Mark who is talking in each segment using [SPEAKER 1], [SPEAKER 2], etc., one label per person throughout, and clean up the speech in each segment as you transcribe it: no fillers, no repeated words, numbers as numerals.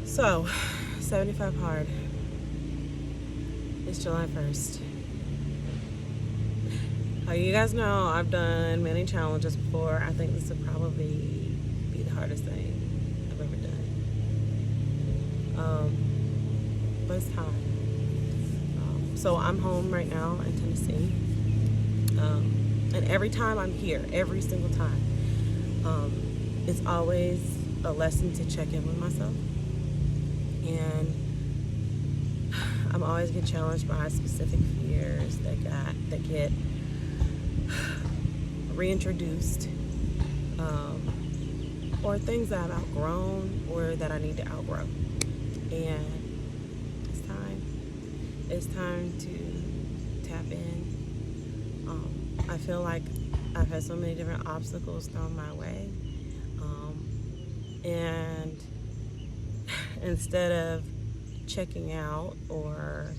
[SPEAKER 1] So, 75 hard. It's July 1st. You guys know I've done many challenges before. I think this would probably be the hardest thing I've ever done. But it's time. So I'm home right now in Tennessee. And every time I'm here, every single time, it's always a lesson to check in with myself. And I'm always get challenged by specific fears that get reintroduced, or things that I've outgrown or that I need to outgrow. And it's time to tap in. I feel like I've had so many different obstacles thrown my way, and instead of checking out or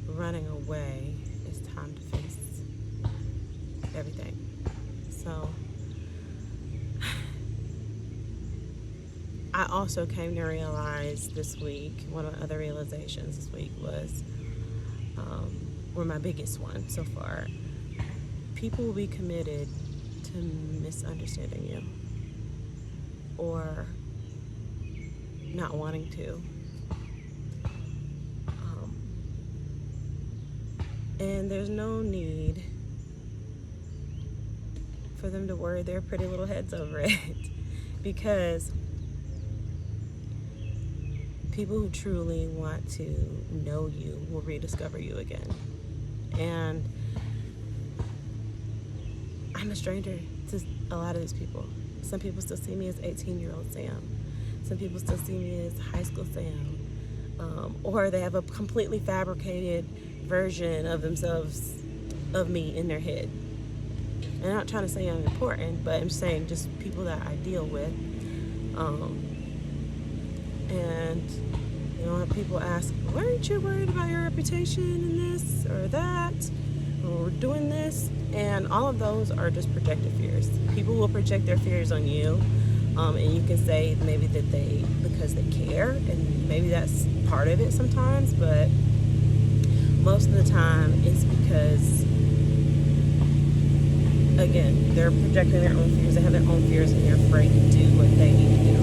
[SPEAKER 1] running away, it's time to face everything. So I also came to realize this week, one of the other realizations this week was, or my biggest one so far, people will be committed to misunderstanding you or not wanting to. And there's no need for them to worry their pretty little heads over it because people who truly want to know you will rediscover you again. And I'm a stranger to a lot of these people. Some people still see me as 18-year-old Sam. Some people still see me as high school Sam. Or they have a completely fabricated version of themselves, of me in their head. And I'm not trying to say I'm important, but I'm saying just people that I deal with. And people ask, why aren't you worried about your reputation in this or that, or doing this? And all of those are just projected fears. People will project their fears on you, and you can say maybe that because they care, and maybe that's part of it sometimes, but most of the time it's because, again, they're projecting their own fears. They have their own fears and they're afraid to do what they need to do.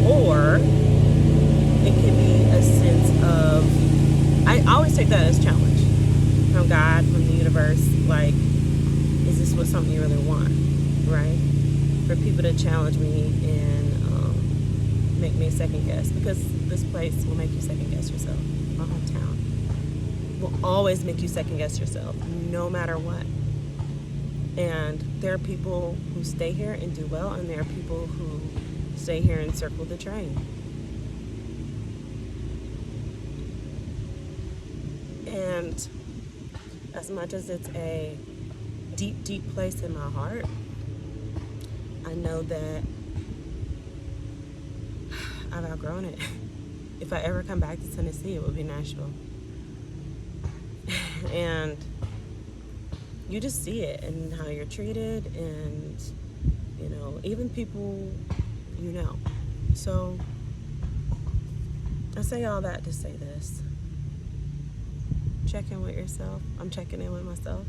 [SPEAKER 1] Or it can be a sense of, I always take that as challenge from God, from the universe. Like, is this something you really want, right? For people to challenge me and make me second guess, because this place will make you second guess yourself. My hometown will always make you second guess yourself, no matter what. And there are people who stay here and do well, and there are people who stay here and circle the drain. And as much as it's a deep, deep place in my heart, I know that I've outgrown it. If I ever come back to Tennessee, it would be Nashville. And you just see it and how you're treated, and even people So I say all that to say this: check in with yourself. I'm checking in with myself.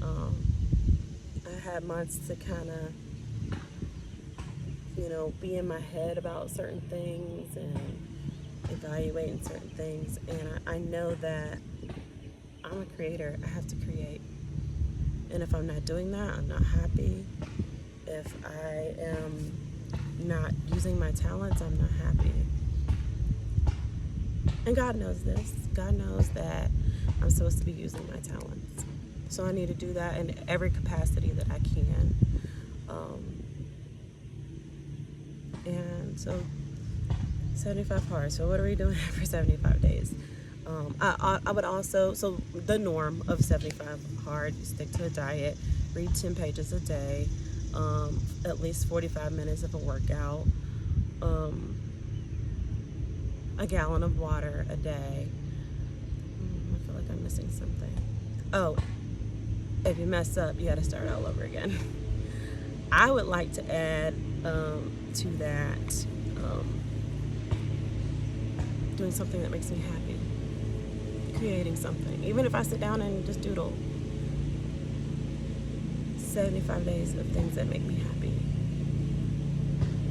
[SPEAKER 1] I had months to kind of be in my head about certain things and evaluating certain things, and I know that I'm a creator. I have to create. And if I'm not doing that, I'm not happy. If I am not using my talents, I'm not happy. And God knows this. God knows that I'm supposed to be using my talents. So I need to do that in every capacity that I can. And so 75 hard. So what are we doing for 75 days? I would also, so the norm of 75 hard, you stick to a diet, read 10 pages a day, at least 45 minutes of a workout, a gallon of water a day. I feel like I'm missing something. Oh, if you mess up, you got to start all over again. I would like to add to that doing something that makes me happy, creating something. Even if I sit down and just doodle 75 days of things that make me happy,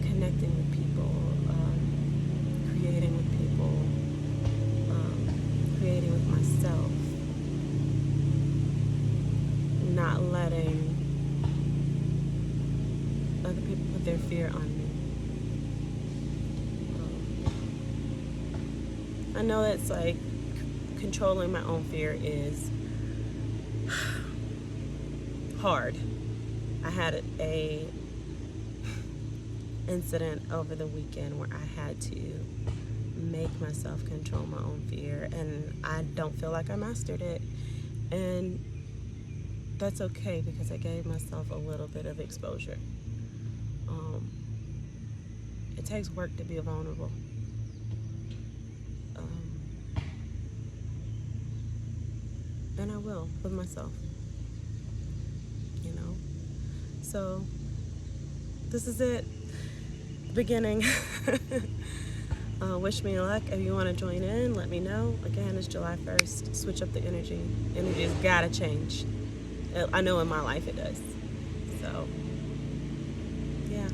[SPEAKER 1] connecting with people, creating with people, creating with myself, not letting other people put their fear on me. I know that's like controlling my own fear is hard. I had a incident over the weekend where I had to make myself control my own fear, and I don't feel like I mastered it. And that's okay because I gave myself a little bit of exposure. It takes work to be vulnerable. And I will with myself, you know. So this is it, beginning. Wish me luck. If you want to join in, let me know. Again, it's July 1st. Switch up the energy. Energy's gotta change. I know in my life it does. So, yeah.